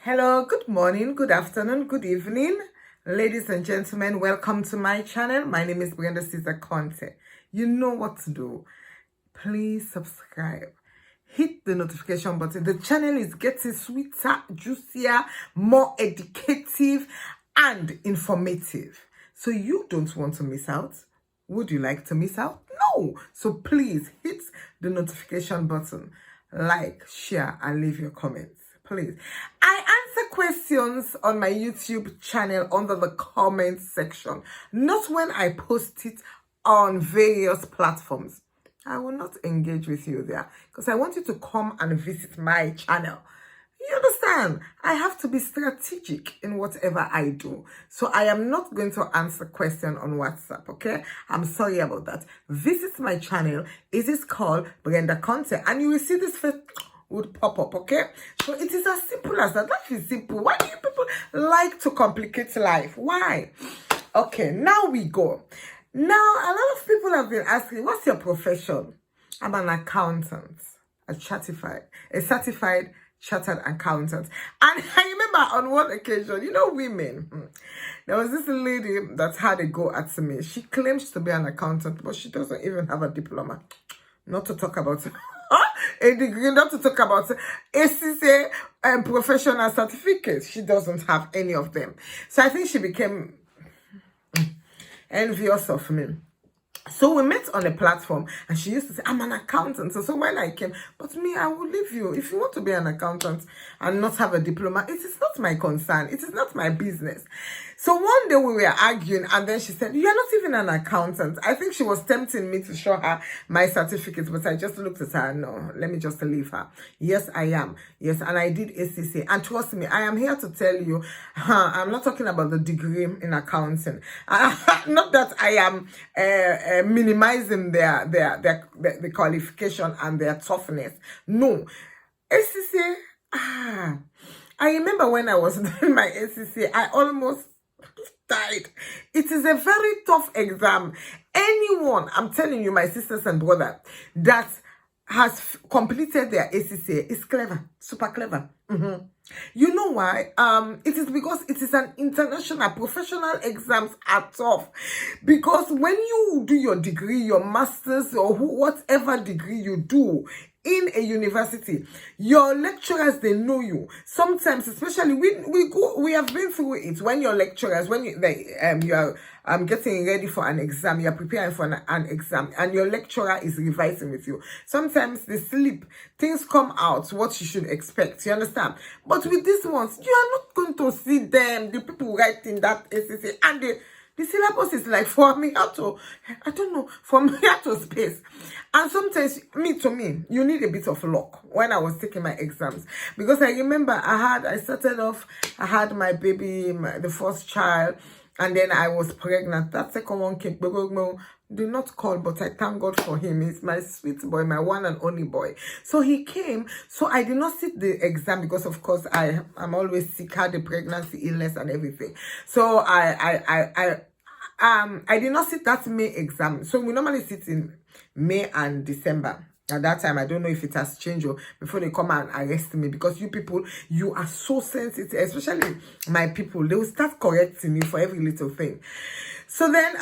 Hello, good morning, good afternoon, good evening, ladies and gentlemen. Welcome to my channel. My name is Brenda Caesar Conte. You know what to do. Please subscribe. Hit the notification button. The channel is getting sweeter, juicier, more educative, and informative. So you don't want to miss out. Would you like to miss out? No. So please hit the notification button, like, share, and leave your comments. Please. I answer questions on my YouTube channel under the comments section, not when I post it on various platforms. I will not engage with you there because I want you to come and visit my channel. You understand? I have to be strategic in whatever I do. So I am not going to answer question on WhatsApp, okay? I'm sorry about that. Visit my channel. It is called Brenda Conte, and you will see this face would pop up, okay? So it is as simple as that. Life is simple. Why do you people like to complicate life? Why? Okay, now we go. Now, a lot of people have been asking, what's your profession? I'm an accountant, a certified chartered accountant. And I remember on one occasion, you know, women, there was this lady that had a go at me. She claims to be an accountant, but she doesn't even have a diploma. Not to talk about a degree, not to talk about ACCA and professional certificates. She doesn't have any of them. So I think she became envious of me. So we met on a platform and she used to say, I'm an accountant. So when I came, but me, I will leave you. If you want to be an accountant and not have a diploma, it is not my concern. It is not my business. So one day we were arguing and then she said, you're not even an accountant. I think she was tempting me to show her my certificates, but I just looked at her. No, let me just leave her. Yes, I am. Yes, and I did ACCA. And trust me, I am here to tell you, I'm not talking about the degree in accounting. Not that I am minimizing the qualification and their toughness. No. ACCA, I remember when I was doing my ACCA, I almost died. It is a very tough exam. Anyone, I'm telling you, my sisters and brother, that has completed their ACCA is clever, super clever. You know why? It is because it is an international. Professional exams are tough. Because when you do your degree, your master's, or whatever degree you do in a university, your lecturers, they know you. Sometimes, especially we have been through it. When your lecturers, when you are getting ready for an exam, you are preparing for an exam, and your lecturer is revising with you. Sometimes they slip, things come out what you should expect. You understand? But with these ones, you are not going to see them, the people writing that ACCA, and the syllabus is like from here to, I don't know, from here to space. And sometimes, to me, you need a bit of luck when I was taking my exams. Because I remember I started off, I had my baby, the first child, and then I was pregnant. That second one came, do not call, but I thank God for him. He's my sweet boy, my one and only boy. So he came. So I did not sit the exam because, of course, I'm always sick, had the pregnancy, illness, and everything. So I did not sit that May exam. So we normally sit in May and December. At that time, I don't know if it has changed or before they come and arrest me, because you people, you are so sensitive, especially my people. They will start correcting you for every little thing. So then,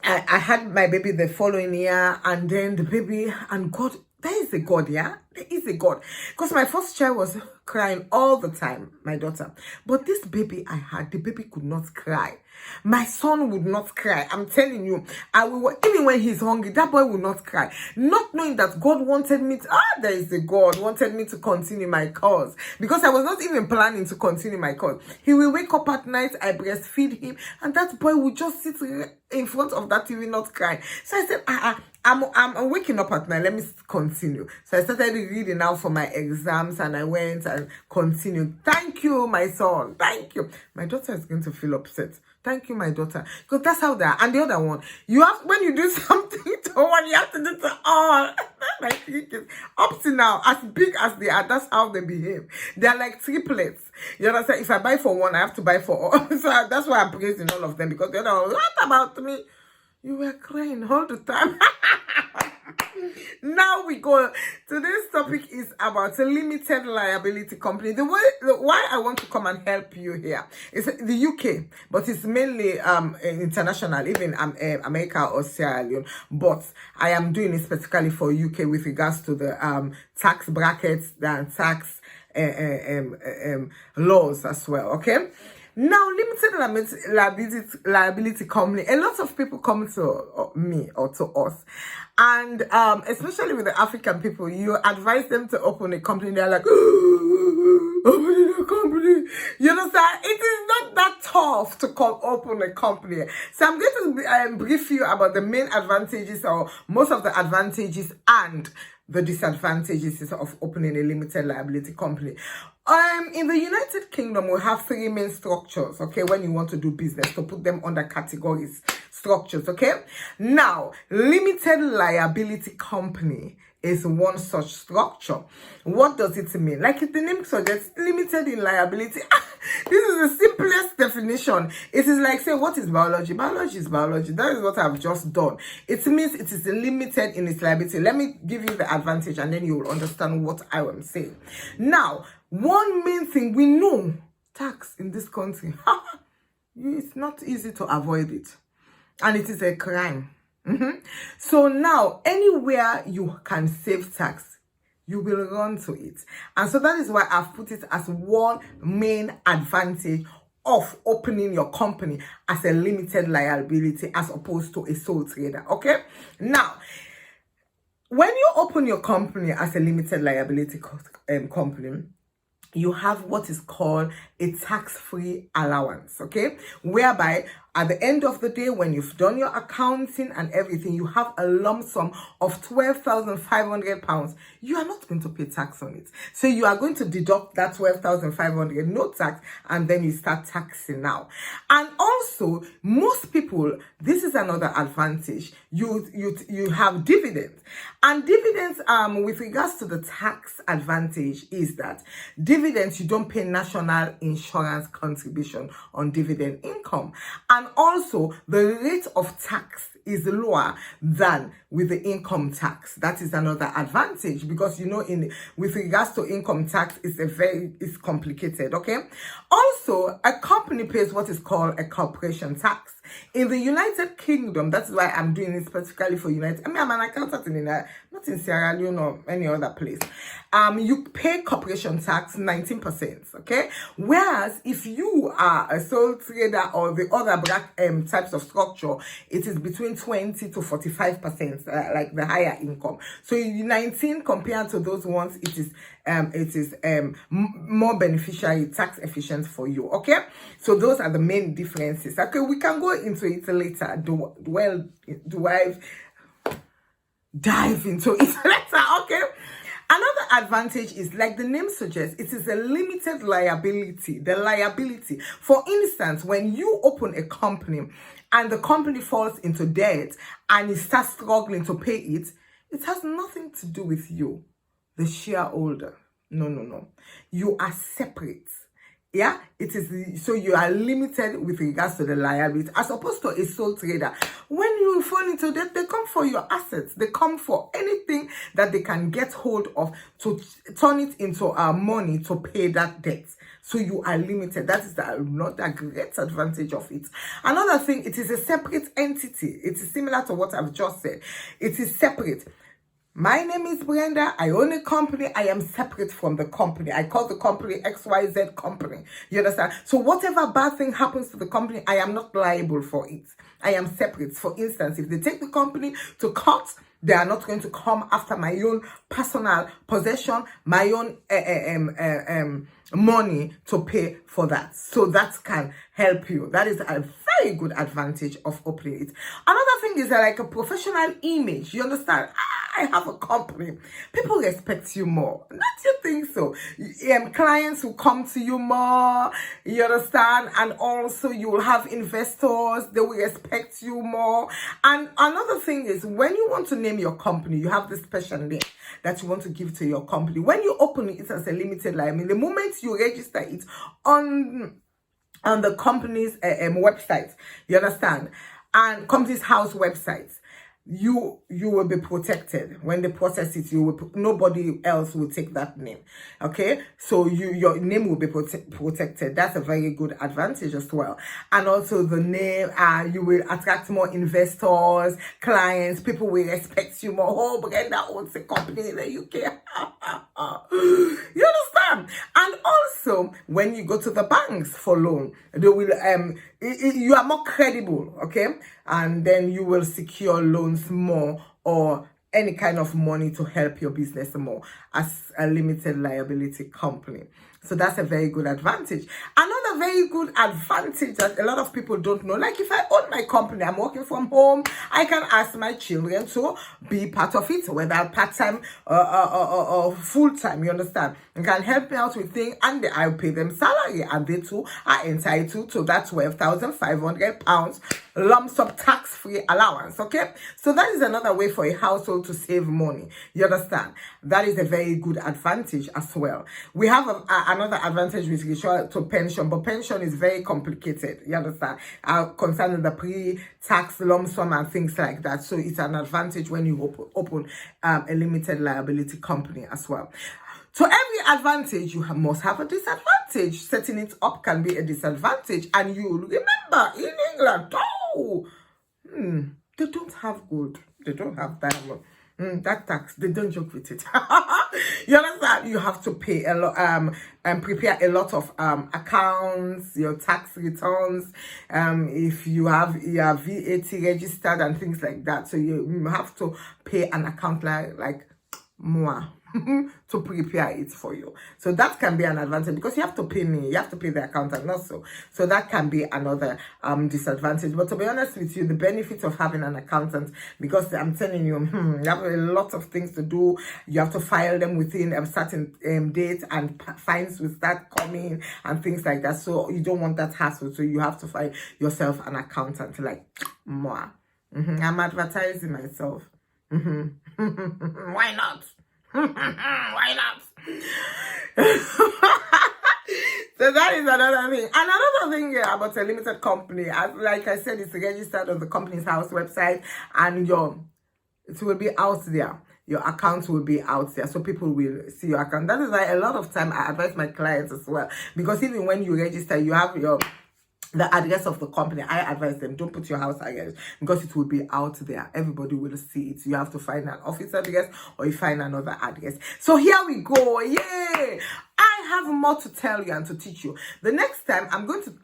I had my baby the following year, and then the baby, and God, there is a God, yeah? There is a God. Because my first child was crying all the time, my daughter. But this baby I had, the baby could not cry. My son would not cry. I'm telling you, even when he's hungry, that boy will not cry. Not knowing that God wanted me to, there is a God, wanted me to continue my course. Because I was not even planning to continue my course. He will wake up at night, I breastfeed him, and that boy will just sit in front of that TV, not cry. So I said, I'm waking up at night, let me continue. So I started reading now for my exams, and I went and continued. Thank you, my son. Thank you. My daughter is going to feel upset. Thank you, my daughter. Because that's how they are. And the other one, you have, when you do something to one, you have to do to all. My kids, up to now, as big as they are, that's how they behave. They are like triplets. You understand? If I buy for one, I have to buy for all. So that's why I'm praising all of them. Because the other one, what about me? You were crying all the time. Now we go. Today's topic is about a limited liability company. Why I want to come and help you here is the UK, but it's mainly international, even America or Sierra Leone. But I am doing it specifically for UK with regards to the tax brackets and tax laws as well. Okay. Now, liability company, a lot of people come to me or to us, and especially with the African people, you advise them to open a company, they're like, opening a company. You understand? It is not that tough to open a company. So I'm going to brief you about the main advantages, or most of the advantages and the disadvantages of opening a limited liability company. In the United Kingdom, we have three main structures, okay, when you want to do business, to put them under categories, structures, okay? Now, limited liability company is one such structure. What does it mean? Like the name suggests, limited in liability. This is the simplest definition. It is like, say, what is biology? Biology is biology. That is what I've just done. It means it is limited in its liability. Let me give you the advantage and then you will understand what I am saying. Now, one main thing we know, tax in this country, it's not easy to avoid it. And it is a crime. So now, anywhere you can save tax, you will run to it. And so that is why I've put it as one main advantage of opening your company as a limited liability as opposed to a sole trader. Okay? Now, when you open your company as a limited liability company, you have what is called a tax-free allowance, okay? Whereby at the end of the day, when you've done your accounting and everything, you have a lump sum of £12,500. You are not going to pay tax on it. So you are going to deduct that 12,500, no tax, and then you start taxing now. And also, most people, this is another advantage. You have dividends. And dividends, with regards to the tax advantage, is that dividends, you don't pay national insurance contribution on dividend income. And also, the rate of tax is lower than with the income tax. That is another advantage, because you know, with regards to income tax, it's complicated. Okay. Also, a company pays what is called a corporation tax. In the United Kingdom, that's why I'm doing it specifically for United. I mean, I'm an accountant not in Sierra Leone or any other place. You pay corporation tax 19%, okay? Whereas if you are a sole trader or the other types of structure, it is between 20 to 45%, like the higher income. So 19 compared to those ones, it is more beneficial, tax efficient for you, okay? So those are the main differences. Okay, we can go into it later. Do I dive into it later? Okay. Another advantage is, like the name suggests, it is a limited liability. The liability, for instance, when you open a company and the company falls into debt and it starts struggling to pay it, it has nothing to do with you, the shareholder. No. You are separate. Yeah, it is. So you are limited with regards to the liability, as opposed to a sole trader. When you fall into debt, they come for your assets. They come for anything that they can get hold of to turn it into money to pay that debt. So you are limited. That is not a great advantage of it. Another thing, it is a separate entity. It is similar to what I've just said. It is separate. My name is Brenda. I own a company. I am separate from the company. I call the company XYZ company. You understand? So whatever bad thing happens to the company, I am not liable for it. I am separate. For instance, if they take the company to court, they are not going to come after my own personal possession, my own money to pay for that. So that can help you. That is a very good advantage of opening it. Another thing is like a professional image. You understand? I have a company. People respect you more. Don't you think so? Clients will come to you more. You understand? And also you will have investors. They will respect you more. And another thing is, when you want to name your company, you have this special name that you want to give to your company. When you open it as a limited liability, the moment you register it on the company's website, you understand, and company's house websites, you will be protected. When they process it, you will, nobody else will take that name. Okay, so your name will be protected. That's a very good advantage as well. And also the name, you will attract more investors, clients, people will respect you more. Oh, Brenda owns a company in the UK. You understand? And also when you go to the banks for loan, they will you are more credible, okay? And then you will secure loans more, or any kind of money to help your business more as a limited liability company. So that's a very good advantage. Another very good advantage that a lot of people don't know, like if I own my company, I'm working from home, I can ask my children to be part of it, whether part-time or full-time, you understand? You can help me out with things, and I'll pay them salary, and they too are entitled to that £12,500 lump sum tax-free allowance, okay? So that is another way for a household to save money. You understand? That is a very good advantage as well. We have another advantage with regard to pension, but pension is very complicated. You understand? Concerning the pre-tax lump sum and things like that. So it's an advantage when you open a limited liability company as well. So every advantage, you must have a disadvantage. Setting it up can be a disadvantage. And you remember, in England, they don't have gold. They don't have diamond. That tax, they don't joke with it. You understand? You have to pay a lot, and prepare a lot of accounts, your tax returns. If you have your VAT registered and things like that, so you have to pay an account like more to prepare it for you. So that can be an advantage, because you have to pay me, you have to pay the accountant also. So that can be another disadvantage. But to be honest with you, the benefit of having an accountant, because I'm telling you, you have a lot of things to do. You have to file them within a certain date, and fines will start coming and things like that. So you don't want that hassle. So you have to find yourself an accountant, like more. I'm advertising myself. Why not? Why not? So that is another thing. Another thing about a limited company, like I said, it's registered on the company's house website, and it will be out there. Your account will be out there, so people will see your account. That is why a lot of time I advise my clients as well, because even when you register, you have the address of the company. I advise them, don't put your house address, because it will be out there. Everybody will see it. You have to find an office address, or you find another address. So here we go. Yay! I have more to tell you and to teach you. The next time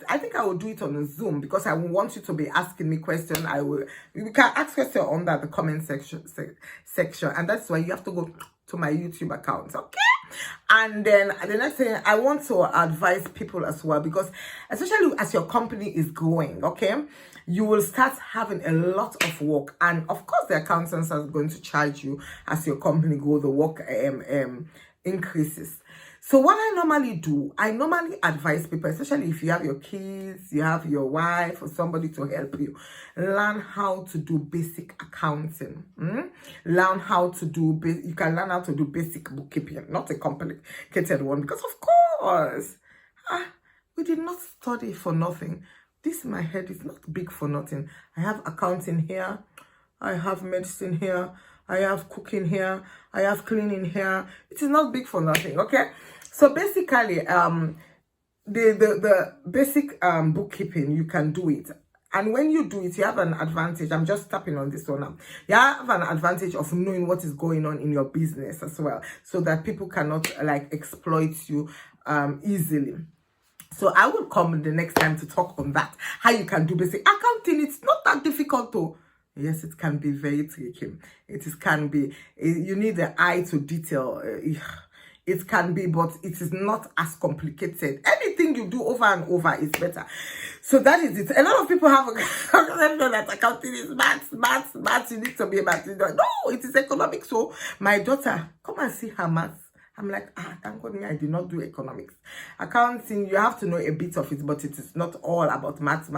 I think I will do it on a Zoom, because I want you to be asking me questions. You can ask questions under the comment section, and that's why you have to go to my YouTube account, okay? And then the next thing, I want to advise people as well, because especially as your company is growing, okay, you will start having a lot of work, and of course the accountants are going to charge you as your company grows, the work increases. So what I normally do, I normally advise people, especially if you have your kids, you have your wife or somebody to help you, learn how to do basic accounting. Learn how to do, you can learn how to do basic bookkeeping, not a complicated one, because of course, we did not study for nothing. This, my head is not big for nothing. I have accounting here, I have medicine here, I have cooking here, I have cleaning here. It is not big for nothing, okay? So basically, the basic bookkeeping, you can do it. And when you do it, you have an advantage. I'm just tapping on this one now. You have an advantage of knowing what is going on in your business as well, so that people cannot like exploit you easily. So I will come the next time to talk on that, how you can do basic accounting. It's not that difficult though. Yes, it can be very tricky. Can be. You need the eye to detail. It can be, but it is not as complicated. Anything you do over and over is better. So that is it. A lot of people have a conception that accounting is maths. You need to be a maths. No, it is economics. So my daughter, come and see her maths. I'm like, thank God I did not do economics. Accounting, you have to know a bit of it, but it is not all about maths.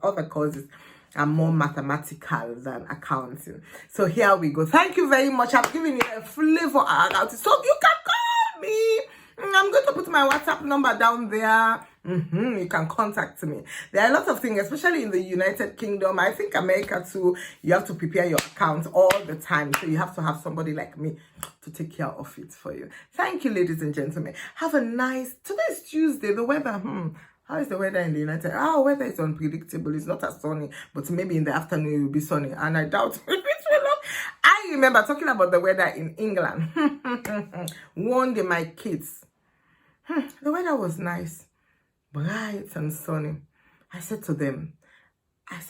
Other courses are more mathematical than accounting. So here we go. Thank you very much. I've given you a flavor of accounting. So you can call me. I'm going to put my WhatsApp number down there. You can contact me. There are a lot of things, especially in the United Kingdom. I think America too. You have to prepare your account all the time. So you have to have somebody like me to take care of it for you. Thank you, ladies and gentlemen. Have a nice, today's Tuesday. The weather, how is the weather in the United? Weather is unpredictable. It's not as sunny, but maybe in the afternoon it will be sunny. And I doubt it will not. I remember talking about the weather in England. One day, my kids, the weather was nice, bright and sunny. I said to them,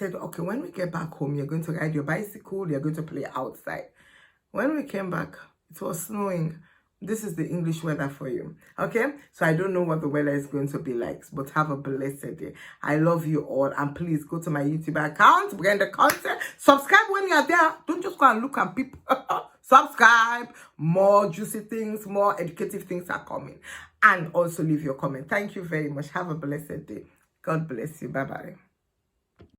okay, when we get back home, you're going to ride your bicycle, you're going to play outside. When we came back, it was snowing. This is the English weather for you. Okay? So I don't know what the weather is going to be like, but have a blessed day. I love you all. And please go to my YouTube account, Brenda Content. Subscribe when you're there. Don't just go and look at people. Subscribe. More juicy things, more educative things are coming. And also leave your comment. Thank you very much. Have a blessed day. God bless you. Bye-bye.